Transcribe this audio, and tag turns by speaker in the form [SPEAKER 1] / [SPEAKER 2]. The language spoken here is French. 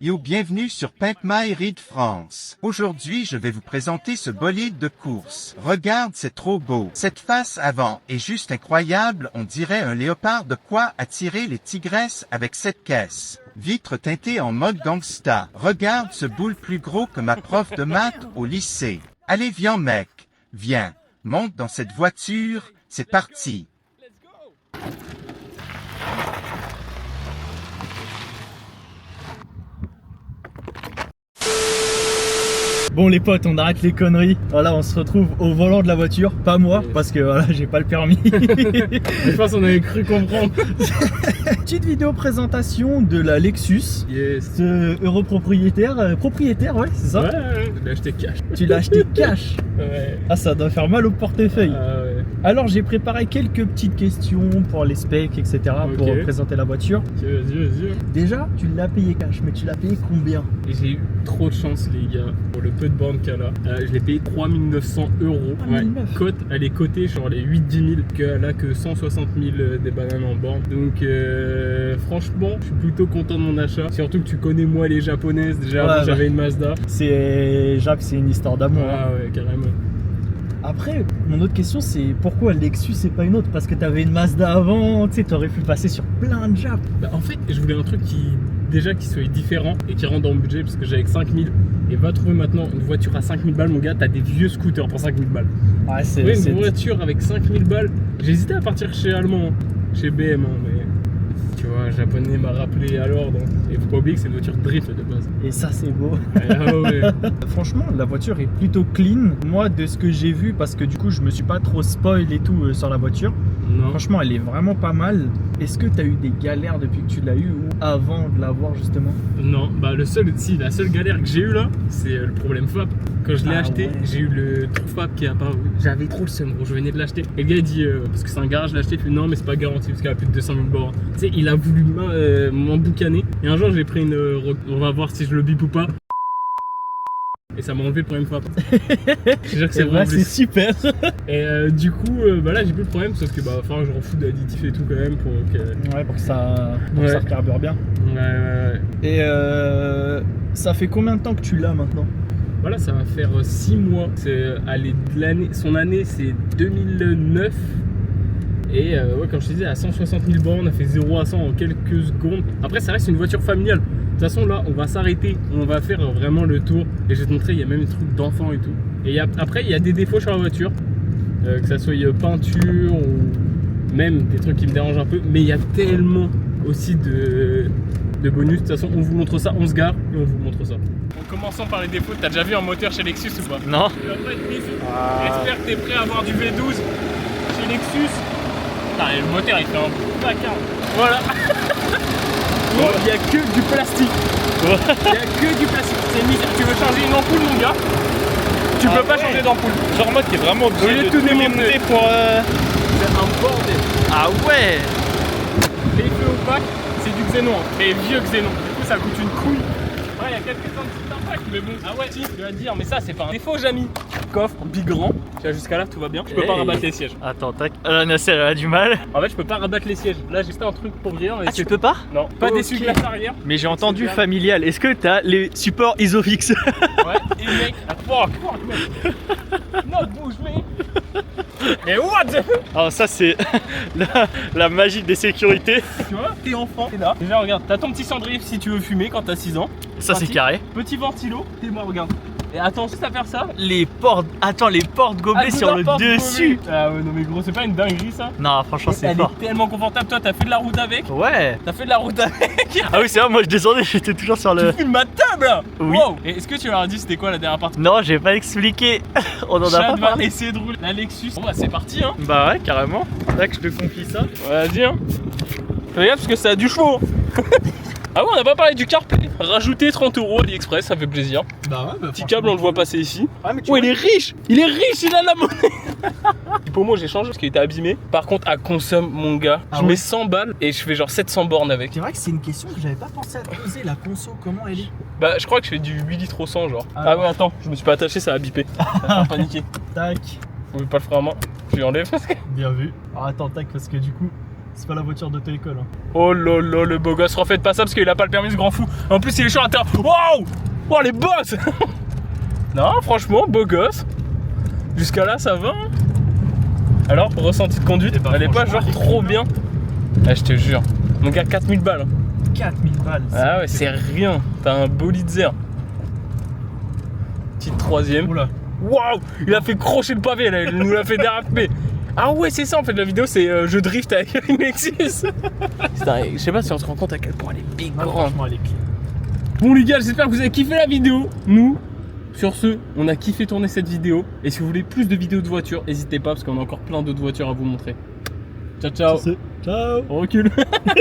[SPEAKER 1] Yo, bienvenue sur Pimp My Ride France. Aujourd'hui, je vais vous présenter ce bolide de course. Regarde, c'est trop beau. Cette face avant est juste incroyable, on dirait un léopard. De quoi attirer les tigresses avec cette caisse. Vitre teintée en mode gangsta. Regarde ce boule plus gros que ma prof de maths au lycée. Allez, viens mec, viens, monte dans cette voiture, c'est parti.
[SPEAKER 2] Bon les potes, on arrête les conneries. Voilà, on se retrouve au volant de la voiture. Pas moi, parce que voilà, j'ai pas le permis.
[SPEAKER 3] Je pense qu'on avait cru comprendre.
[SPEAKER 2] Petite vidéo présentation de la Lexus.
[SPEAKER 3] Yes.
[SPEAKER 2] Ce propriétaire, ouais, c'est ça?
[SPEAKER 3] Ouais, je l'ai acheté cash.
[SPEAKER 2] Tu l'as acheté cash.
[SPEAKER 3] Ouais.
[SPEAKER 2] Ah, ça doit faire mal au portefeuille.
[SPEAKER 3] Ah ouais.
[SPEAKER 2] Alors j'ai préparé quelques petites questions pour les specs, etc. pour
[SPEAKER 3] Ok.
[SPEAKER 2] présenter la voiture.
[SPEAKER 3] Vas-y.
[SPEAKER 2] Déjà, tu l'as payé cash, mais tu l'as payé combien?
[SPEAKER 3] Et j'ai eu trop de chance, les gars, pour le peu de bornes qu'elle a. Je l'ai payé 3 900 €.
[SPEAKER 2] 3 900.
[SPEAKER 3] Cote, elle est cotée genre les 8-10 000, qu'elle a que 160 000 des bananes en borne. Donc franchement, je suis plutôt content de mon achat. Surtout que tu connais moi les japonaises. Déjà
[SPEAKER 2] Ouais,
[SPEAKER 3] avant,
[SPEAKER 2] ouais.
[SPEAKER 3] j'avais une Mazda.
[SPEAKER 2] Jacques, c'est une histoire d'amour. hein.
[SPEAKER 3] Ah ouais, carrément.
[SPEAKER 2] Après, mon autre question, c'est pourquoi Lexus et pas une autre? Parce que t'avais une Mazda avant, tu sais, t'aurais pu passer sur plein de Jap.
[SPEAKER 3] Bah, en fait, je voulais un truc qui soit différent et qui rentre dans le budget parce que j'avais que 5 000. Et va trouver maintenant une voiture à 5 000 balles, mon gars, t'as des vieux scooters pour 5 000 balles.
[SPEAKER 2] Ouais,
[SPEAKER 3] Trouver une voiture avec 5 000 balles, j'ai hésité à partir chez Allemand, hein, chez BM, hein, mais tu vois, un japonais m'a rappelé à l'ordre. Et faut pas oublier que c'est une voiture drift de base.
[SPEAKER 2] Et ça, c'est beau.
[SPEAKER 3] Ah ouais.
[SPEAKER 2] Franchement, la voiture est plutôt clean. Moi, de ce que j'ai vu, parce que du coup, je me suis pas trop spoil et tout sur la voiture.
[SPEAKER 3] Non.
[SPEAKER 2] Franchement, elle est vraiment pas mal. Est-ce que t'as eu des galères depuis que tu l'as eu ou avant de l'avoir justement?
[SPEAKER 3] Non, bah la seule galère que j'ai eu là, c'est le problème FAP. Quand je l'ai acheté,
[SPEAKER 2] ouais.
[SPEAKER 3] j'ai eu le trou FAP qui est apparu. J'avais trop le seum, gros, je venais de l'acheter. Et le gars il dit, parce que c'est un garage, je l'ai acheté, il fait non, mais c'est pas garanti parce qu'elle a plus de 200 000 bornes. Tu sais, il a voulu m'emboucaner. Et un jour, j'ai pris on va voir si je le bip ou pas. Et ça m'a enlevé le problème FAP. Je veux dire que c'est vraiment
[SPEAKER 2] c'est super.
[SPEAKER 3] Et du coup, bah là j'ai plus de problème, sauf que bah, enfin, je m'en fous d'additif et tout quand même pour que.
[SPEAKER 2] Ouais, pour que ça
[SPEAKER 3] Ouais.
[SPEAKER 2] recarbure bien.
[SPEAKER 3] Ouais.
[SPEAKER 2] Et ça fait combien de temps que tu l'as maintenant?
[SPEAKER 3] Voilà, ça va faire 6 mois. Son année c'est 2009. Et ouais, comme je te disais, à 160 000 bornes, on a fait 0 à 100 en quelques secondes. Après, ça reste une voiture familiale. De toute façon, là, on va s'arrêter, on va faire vraiment le tour. Et je vais te montrer, il y a même des trucs d'enfants et tout. Et après, il y a des défauts sur la voiture, que ça soit peinture ou même des trucs qui me dérangent un peu. Mais il y a tellement aussi de bonus. De toute façon, on vous montre ça, on se gare et on vous montre ça. En commençant par les défauts, t'as déjà vu un moteur chez Lexus ou pas?
[SPEAKER 2] Non.
[SPEAKER 3] J'espère que t'es prêt à avoir du V12 chez Lexus. Putain, le moteur il fait un bacard. Voilà. Il n'y a que du plastique. Il n'y a que du plastique. C'est misère. Tu veux changer une ampoule, mon gars? Tu peux pas changer d'ampoule.
[SPEAKER 2] Genre moi, t'es vraiment obligé
[SPEAKER 3] lieu
[SPEAKER 2] de
[SPEAKER 3] de tout
[SPEAKER 2] tout
[SPEAKER 3] démonter
[SPEAKER 2] démonter pour...
[SPEAKER 3] C'est un bordel.
[SPEAKER 2] Ah ouais.
[SPEAKER 3] Les feux opaques, c'est du xénon, hein. Mais vieux xénon. Du coup, ça coûte une couille. Ouais, il y a quelques petits impacts, mais bon. Ah ouais, si, je vais te dire, mais ça, c'est pas un défaut, Jamy. Coffre, big grand. Tu vois, jusqu'à là, tout va bien. Je peux pas rabattre les sièges.
[SPEAKER 2] Attends, tac. La Nasser, elle a du mal.
[SPEAKER 3] En fait, je peux pas rabattre les sièges. Là, j'ai fait un truc pour rien.
[SPEAKER 2] Ah, tu peux pas?
[SPEAKER 3] Non, pas
[SPEAKER 2] Ok.
[SPEAKER 3] d'essuie-glace arrière.
[SPEAKER 2] Mais j'ai entendu
[SPEAKER 3] bien.
[SPEAKER 2] familial. Est-ce que t'as les supports Isofix?
[SPEAKER 3] Ouais, et mec, fuck, mec. Non, bouge, mec. Mais what the...
[SPEAKER 2] Alors ça, c'est la magie des sécurités.
[SPEAKER 3] Tu vois, t'es enfant, t'es là. Déjà, regarde, t'as ton petit cendrier si tu veux fumer quand t'as 6 ans.
[SPEAKER 2] Ça, c'est
[SPEAKER 3] Parti.
[SPEAKER 2] carré.
[SPEAKER 3] Petit ventilo, t'es moi, regarde. Et attends, juste à faire ça.
[SPEAKER 2] Les portes... Attends, les portes gobelets sur le dessus.
[SPEAKER 3] Ah ouais, non mais gros, c'est pas une dinguerie ça.
[SPEAKER 2] Non, franchement, c'est
[SPEAKER 3] Elle
[SPEAKER 2] fort.
[SPEAKER 3] est tellement confortable. Toi, t'as fait de la route avec.
[SPEAKER 2] Ouais.
[SPEAKER 3] T'as fait de la route avec.
[SPEAKER 2] Ah oui, c'est vrai, moi je descendais, j'étais toujours sur le...
[SPEAKER 3] Tu filmes ma table là.
[SPEAKER 2] Oui.
[SPEAKER 3] Wow. Et est-ce que tu leur as dit c'était quoi la dernière partie?
[SPEAKER 2] Non, j'ai pas expliqué. On en a
[SPEAKER 3] Chad
[SPEAKER 2] pas
[SPEAKER 3] va
[SPEAKER 2] parlé.
[SPEAKER 3] essayer de rouler la Lexus. Bon bah c'est parti hein.
[SPEAKER 2] Bah ouais, carrément. Là que je te confie ça.
[SPEAKER 3] Vas-y hein. Fais gaffe parce que ça a du chaud. Ah ouais, on n'a pas parlé du CarPlay. Rajouter 30 € AliExpress, ça fait plaisir.
[SPEAKER 2] Bah ouais,
[SPEAKER 3] Petit câble, on le voit passer ici.
[SPEAKER 2] Ah, mais tu
[SPEAKER 3] Oh,
[SPEAKER 2] vois,
[SPEAKER 3] il est riche. Il est riche, il a de la monnaie. Du pommeau, j'ai changé parce qu'il était abîmé. Par contre, à consomme, mon gars,
[SPEAKER 2] Ah
[SPEAKER 3] je
[SPEAKER 2] ouais.
[SPEAKER 3] mets 100 balles et je fais genre 700 bornes avec.
[SPEAKER 2] c'est vrai que c'est une question que j'avais pas pensé à te poser. La conso, comment elle est?
[SPEAKER 3] Bah, je crois que je fais du 8 litres au 100, genre.
[SPEAKER 2] Ah
[SPEAKER 3] Ah ouais, attends, je me suis pas attaché, ça a bipé. Ça a paniqué.
[SPEAKER 2] Tac.
[SPEAKER 3] On veut pas le faire à main. Je lui enlève parce que.
[SPEAKER 2] Bien vu. Alors attends, tac, parce que du coup, C'est pas la voiture de l'école. Hein.
[SPEAKER 3] Oh lolo, le beau gosse, refaites pas ça parce qu'il a pas le permis, ce grand fou. En plus, il est chaud à terre. Waouh! Oh, les bosses. Non, franchement, beau gosse. Jusqu'à là, ça va. Hein. Alors, ressenti de conduite,
[SPEAKER 2] Eh ben,
[SPEAKER 3] elle est pas genre
[SPEAKER 2] elle est
[SPEAKER 3] trop
[SPEAKER 2] cool,
[SPEAKER 3] bien. Ah, je te jure. Mon gars, 4000 balles.
[SPEAKER 2] 4000 balles.
[SPEAKER 3] Ah ouais, c'est rien. T'as un bolide zère. Petite troisième.
[SPEAKER 2] Oula.
[SPEAKER 3] Waouh! Il a fait crocher le pavé, là. Il nous l'a fait déraper. Ah ouais, c'est ça en fait, la vidéo, c'est je drift avec une Lexus. Putain, je sais pas si on se rend compte à quel point elle est big,
[SPEAKER 2] Ah,
[SPEAKER 3] grande.
[SPEAKER 2] franchement, elle est clean.
[SPEAKER 3] Bon les gars, j'espère que vous avez kiffé la vidéo. Nous, sur ce, on a kiffé tourner cette vidéo. Et si vous voulez plus de vidéos de voitures, n'hésitez pas parce qu'on a encore plein d'autres voitures à vous montrer. Ciao ciao.
[SPEAKER 2] Ciao.
[SPEAKER 3] On recule.